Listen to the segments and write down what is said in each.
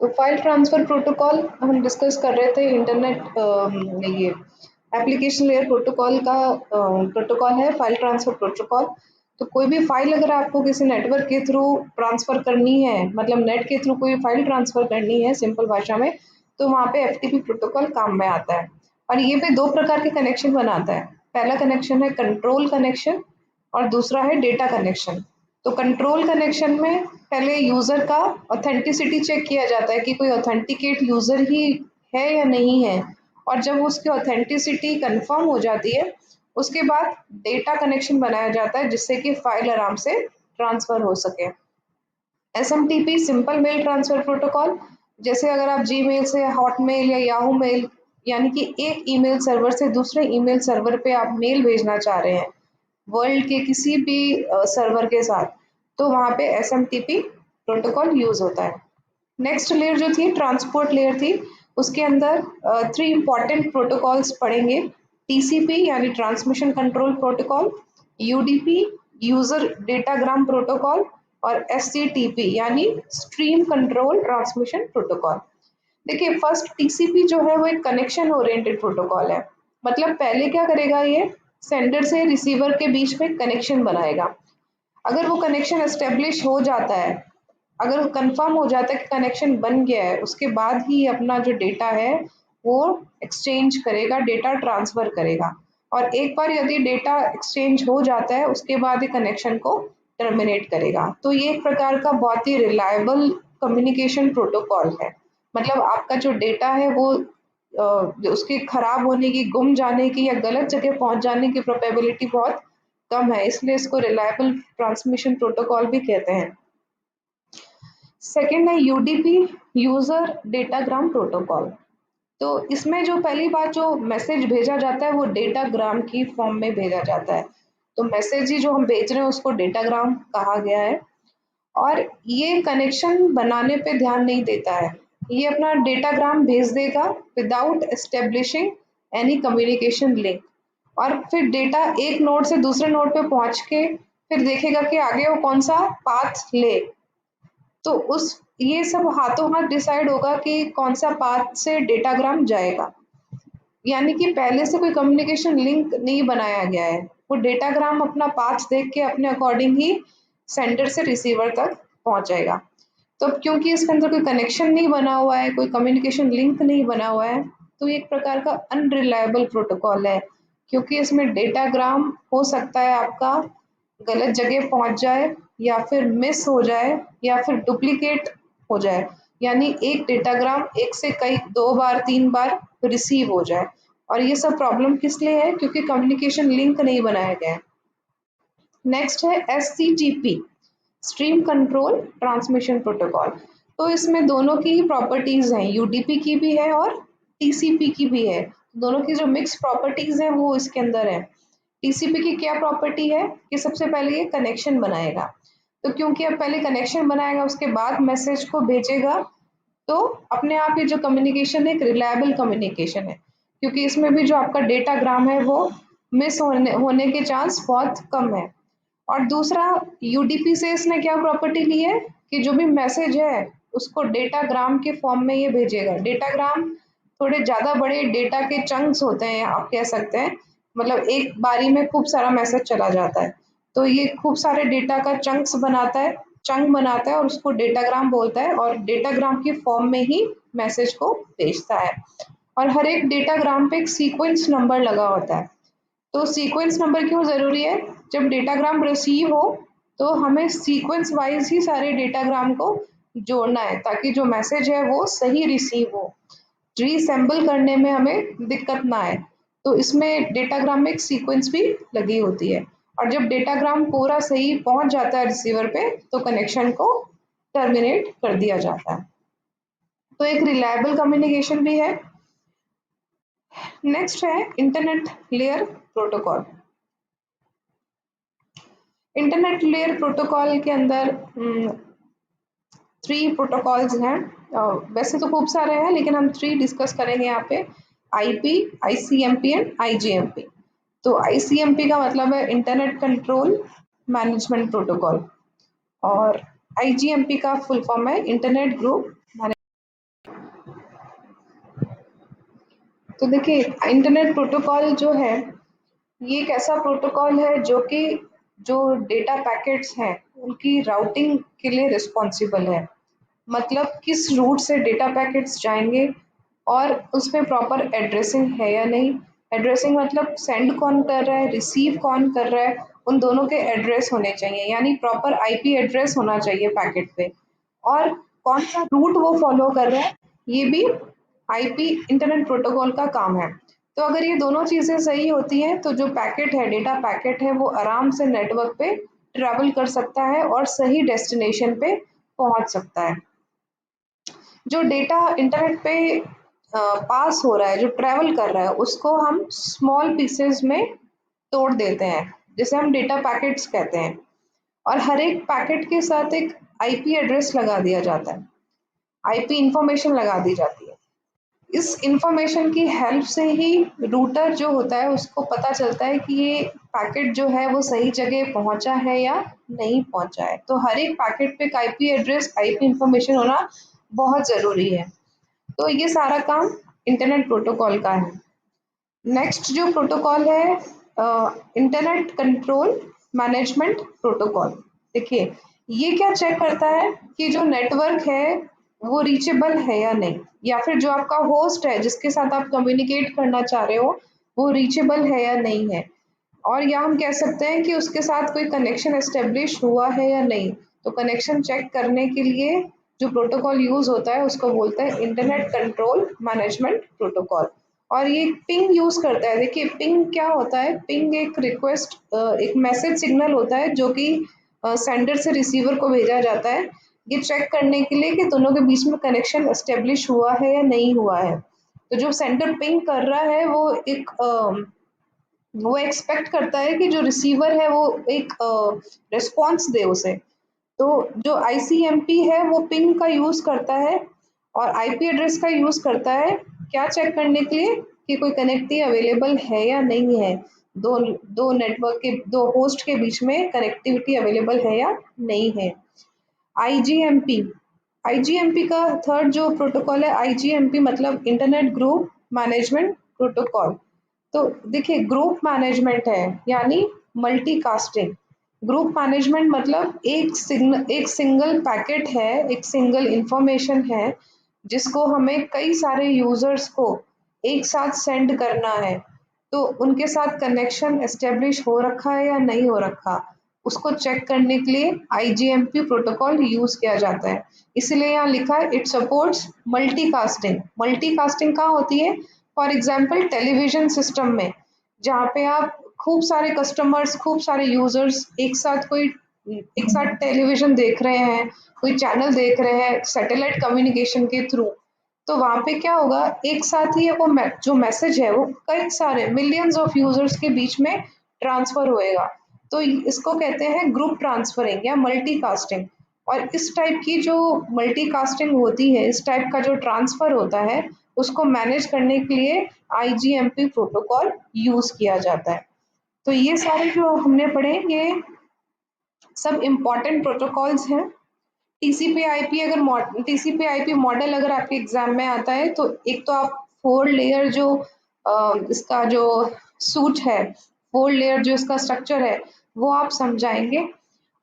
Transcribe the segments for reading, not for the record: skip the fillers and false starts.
तो file transfer protocol हम discuss कर रहे थे। इंटरनेट ये एप्लीकेशन लेयर प्रोटोकॉल का प्रोटोकॉल है फाइल ट्रांसफ़र प्रोटोकॉल। तो कोई भी फाइल अगर आपको किसी नेटवर्क के थ्रू ट्रांसफ़र करनी है, मतलब नेट के थ्रू कोई फाइल ट्रांसफ़र करनी है सिंपल भाषा में, तो वहाँ पे एफटीपी प्रोटोकॉल काम में आता है। और ये पे दो प्रकार के कनेक्शन बनाता है। पहला कनेक्शन है कंट्रोल कनेक्शन और दूसरा है डेटा कनेक्शन। तो कंट्रोल कनेक्शन में पहले यूज़र का ऑथेंटिसिटी चेक किया जाता है कि कोई ऑथेंटिकेट यूज़र ही है या नहीं है, और जब उसकी ऑथेंटिसिटी कंफर्म हो जाती है उसके बाद डेटा कनेक्शन बनाया जाता है जिससे कि फाइल आराम से ट्रांसफ़र हो सके। SMTP simple mail transfer protocol, जैसे अगर आप जीमेल से हॉटमेल या याहू मेल यानी कि एक ईमेल सर्वर से दूसरे ईमेल सर्वर पे आप मेल भेजना चाह रहे हैं वर्ल्ड के किसी भी सर्वर के साथ, तो वहाँ पे एसएमटीपी प्रोटोकॉल यूज़ होता है। नेक्स्ट लेयर जो थी ट्रांसपोर्ट लेयर थी, उसके अंदर 3 इम्पॉर्टेंट प्रोटोकॉल्स पढ़ेंगे। टीसीपी यानी transmission control protocol, UDP user datagram protocol और एससीटीपी यानी स्ट्रीम कंट्रोल ट्रांसमिशन प्रोटोकॉल। देखिए फर्स्ट टीसीपी जो है वो एक कनेक्शन ओरिएंटेड प्रोटोकॉल है। मतलब पहले क्या करेगा, ये सेंडर से रिसीवर के बीच में कनेक्शन बनाएगा। अगर वो कनेक्शन एस्टेब्लिश हो जाता है, अगर वो कंफर्म हो जाता है कि कनेक्शन बन गया है, उसके बाद ही अपना जो डेटा है वो एक्सचेंज करेगा, डेटा ट्रांसफ़र करेगा। और एक बार यदि डेटा एक्सचेंज हो जाता है उसके बाद ही कनेक्शन को टर्मिनेट करेगा। तो ये एक प्रकार का बहुत ही रिलायबल कम्युनिकेशन प्रोटोकॉल है। मतलब आपका जो डेटा है वो उसके खराब होने की, गुम जाने की या गलत जगह पहुंच जाने की प्रोबेबिलिटी बहुत कम है, इसलिए इसको रिलायबल ट्रांसमिशन प्रोटोकॉल भी कहते हैं। सेकेंड है यूडीपी यूज़र डेटाग्राम प्रोटोकॉल। तो इसमें जो पहली बात जो मैसेज भेजा जाता है वो डेटाग्राम की फॉर्म में भेजा जाता है। तो मैसेज ही जो हम भेज रहे हैं उसको डेटाग्राम कहा गया है। और ये कनेक्शन बनाने पे ध्यान नहीं देता है, ये अपना डेटाग्राम भेज देगा without establishing any communication link. और फिर डेटा एक नोड से दूसरे नोड पे पहुंच के फिर देखेगा कि आगे वो कौन सा पाथ ले। तो उस ये सब हाथों हाथ डिसाइड होगा कि कौन सा पाथ से डेटाग्राम जाएगा। यानी कि पहले से कोई कम्युनिकेशन लिंक नहीं बनाया गया है, वो डेटाग्राम अपना पाथ देख के अपने अकॉर्डिंग ही सेंडर से रिसीवर तक पहुंचाएगा। तो अब क्योंकि इसके अंदर कोई कनेक्शन नहीं बना हुआ है, कोई कम्युनिकेशन लिंक नहीं बना हुआ है, तो ये एक प्रकार का अनरिलायबल प्रोटोकॉल है। क्योंकि इसमें डेटाग्राम हो सकता है आपका गलत जगह पहुंच जाए या फिर मिस हो जाए या फिर डुप्लीकेट हो जाए, यानी एक डेटाग्राम एक से कई 2 बार 3 बार रिसीव हो जाए। और ये सब प्रॉब्लम किस लिए है, क्योंकि कम्युनिकेशन लिंक नहीं बनाया गया है। नेक्स्ट है एससीटीपी स्ट्रीम कंट्रोल ट्रांसमिशन प्रोटोकॉल। तो इसमें दोनों की ही प्रॉपर्टीज हैं, यूडीपी की भी है और टीसीपी की भी है। दोनों की जो मिक्स प्रॉपर्टीज है वो इसके अंदर है। टीसीपी की क्या प्रॉपर्टी है कि सबसे पहले ये कनेक्शन बनाएगा। तो क्योंकि अब पहले कनेक्शन बनाएगा उसके बाद मैसेज को भेजेगा, तो अपने आप ही जो कम्युनिकेशन है एक रिलायबल कम्युनिकेशन है, क्योंकि इसमें भी जो आपका डेटाग्राम है वो मिस होने के चांस बहुत कम है। और दूसरा यूडीपी से इसने क्या प्रॉपर्टी ली है कि जो भी मैसेज है उसको डेटाग्राम के फॉर्म में ये भेजेगा। डेटाग्राम थोड़े ज़्यादा बड़े डेटा के चंक्स होते हैं, आप कह सकते हैं। मतलब एक बारी में खूब सारा मैसेज चला जाता है, तो ये खूब सारे डेटा का चंक बनाता है और उसको डेटाग्राम बोलता है, और डेटाग्राम की फॉर्म में ही मैसेज को भेजता है। और हर एक डेटाग्राम पे एक सीक्वेंस नंबर लगा होता है। तो सीक्वेंस नंबर क्यों ज़रूरी है, जब डेटाग्राम रिसीव हो तो हमें सीक्वेंस वाइज ही सारे डेटाग्राम को जोड़ना है ताकि जो मैसेज है वो सही रिसीव हो, रीअसेंबल करने में हमें दिक्कत ना आए। तो इसमें डेटाग्राम में एक सीक्वेंस भी लगी होती है, और जब डेटाग्राम पूरा सही पहुंच जाता है रिसीवर पे तो कनेक्शन को टर्मिनेट कर दिया जाता है। तो एक रिलायबल कम्युनिकेशन भी है। नेक्स्ट है internet layer protocol. Internet layer protocol के अंदर 3 प्रोटोकॉल्स हैं। वैसे तो खूब सारे हैं लेकिन हम 3 डिस्कस करेंगे यहाँ पे, आईपी, आईसीएमपी एंड आईजीएमपी। तो आईसीएमपी का मतलब है इंटरनेट कंट्रोल मैनेजमेंट प्रोटोकॉल, और आईजीएमपी का फुल फॉर्म है इंटरनेट ग्रुप तो देखिए इंटरनेट प्रोटोकॉल जो है ये एक ऐसा प्रोटोकॉल है जो कि जो डेटा पैकेट्स हैं उनकी राउटिंग के लिए रिस्पॉन्सिबल है। मतलब किस रूट से डेटा पैकेट्स जाएंगे और उसमें प्रॉपर एड्रेसिंग है या नहीं। एड्रेसिंग मतलब सेंड कौन कर रहा है, रिसीव कौन कर रहा है, उन दोनों के एड्रेस होने चाहिए, यानी प्रॉपर आईपी एड्रेस होना चाहिए पैकेट पे। और कौन सा रूट वो फॉलो कर रहा है ये भी आईपी इंटरनेट प्रोटोकॉल का काम है। तो अगर ये दोनों चीज़ें सही होती हैं तो जो पैकेट है, डेटा पैकेट है, वो आराम से नेटवर्क पे ट्रैवल कर सकता है और सही डेस्टिनेशन पे पहुंच सकता है। जो डेटा इंटरनेट पे पास हो रहा है, जो ट्रैवल कर रहा है, उसको हम स्मॉल पीसेस में तोड़ देते हैं, जिसे हम डेटा पैकेट्स कहते हैं। और हर एक पैकेट के साथ एक आईपी एड्रेस लगा दिया जाता है, आईपी इंफॉर्मेशन लगा दी जाती है। इस इंफॉर्मेशन की हेल्प से ही रूटर जो होता है उसको पता चलता है कि ये पैकेट जो है वो सही जगह पहुंचा है या नहीं पहुंचा है। तो हर एक पैकेट पे आईपी एड्रेस, आईपी इंफॉर्मेशन होना बहुत ज़रूरी है। तो ये सारा काम इंटरनेट प्रोटोकॉल का है। नेक्स्ट जो प्रोटोकॉल है इंटरनेट कंट्रोल मैनेजमेंट प्रोटोकॉल। देखिए ये क्या चेक करता है कि जो नेटवर्क है वो रीचेबल है या नहीं, या फिर जो आपका होस्ट है जिसके साथ आप कम्युनिकेट करना चाह रहे हो वो रीचेबल है या नहीं है। और या हम कह सकते हैं कि उसके साथ कोई कनेक्शन एस्टेब्लिश हुआ है या नहीं। तो कनेक्शन चेक करने के लिए जो प्रोटोकॉल यूज होता है उसको बोलते हैं इंटरनेट कंट्रोल मैनेजमेंट प्रोटोकॉल। और ये पिंग यूज करता है। देखिए पिंग क्या होता है, पिंग एक रिक्वेस्ट, एक मैसेज सिग्नल होता है जो कि सेंडर से रिसीवर को भेजा जाता है, ये चेक करने के लिए कि दोनों के बीच में कनेक्शन एस्टेब्लिश हुआ है या नहीं हुआ है। तो जो सेंडर पिंग कर रहा है वो एक्सपेक्ट करता है कि जो रिसीवर है वो एक रिस्पॉन्स दे उसे। तो जो आईसीएमपी है वो पिंग का यूज करता है और आईपी एड्रेस का यूज करता है, क्या चेक करने के लिए कि कोई कनेक्टिविटी अवेलेबल है या नहीं है, दो दो नेटवर्क के, दो होस्ट के बीच में कनेक्टिविटी अवेलेबल है या नहीं है। आईजीएमपी, आईजीएमपी का थर्ड जो प्रोटोकॉल है, आईजीएमपी मतलब इंटरनेट ग्रुप मैनेजमेंट प्रोटोकॉल। तो देखिए ग्रुप मैनेजमेंट है यानी मल्टीकास्टिंग। ग्रुप मैनेजमेंट मतलब एक सिंगल पैकेट है, एक सिंगल इंफॉर्मेशन है जिसको हमें कई सारे यूजर्स को एक साथ सेंड करना है। तो उनके साथ कनेक्शन एस्टेब्लिश हो रखा है या नहीं हो रखा, उसको चेक करने के लिए आईजीएमपी प्रोटोकॉल यूज किया जाता है। इसीलिए यहाँ लिखा है इट सपोर्ट्स मल्टीकास्टिंग। मल्टीकास्टिंग कहाँ होती है, फॉर एग्जाम्पल टेलीविजन सिस्टम में, जहाँ पे आप खूब सारे कस्टमर्स, खूब सारे यूजर्स एक साथ टेलीविजन देख रहे हैं, कोई चैनल देख रहे हैं सैटेलाइट कम्युनिकेशन के थ्रू। तो वहाँ पे क्या होगा, एक साथ ही वो जो मैसेज है वो कई सारे मिलियंस ऑफ यूजर्स के बीच में ट्रांसफर होएगा। तो इसको कहते हैं ग्रुप ट्रांसफरिंग या मल्टीकास्टिंग। और इस टाइप की जो मल्टीकास्टिंग होती है, इस टाइप का जो ट्रांसफर होता है, उसको मैनेज करने के लिए आईजीएमपी प्रोटोकॉल यूज किया जाता है। तो ये सारे जो हमने पढ़े ये सब इम्पोर्टेंट प्रोटोकॉल्स हैं। टीसीपी आईपी अगर टीसीपी आईपी मॉडल अगर आपके एग्जाम में आता है तो एक तो आप 4 लेयर जो इसका जो सूट है, 4 लेयर जो इसका स्ट्रक्चर है वो आप समझाएंगे।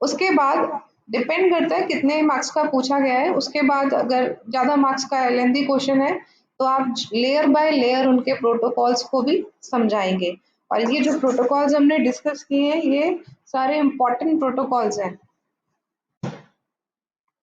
उसके बाद डिपेंड करता है कितने मार्क्स का पूछा गया है, उसके बाद अगर ज़्यादा मार्क्स का लेंदी क्वेश्चन है तो आप लेयर बाय लेयर उनके प्रोटोकॉल्स को भी समझाएंगे। और ये जो प्रोटोकॉल्स हमने डिस्कस किए हैं ये सारे इम्पोर्टेंट प्रोटोकॉल्स हैं।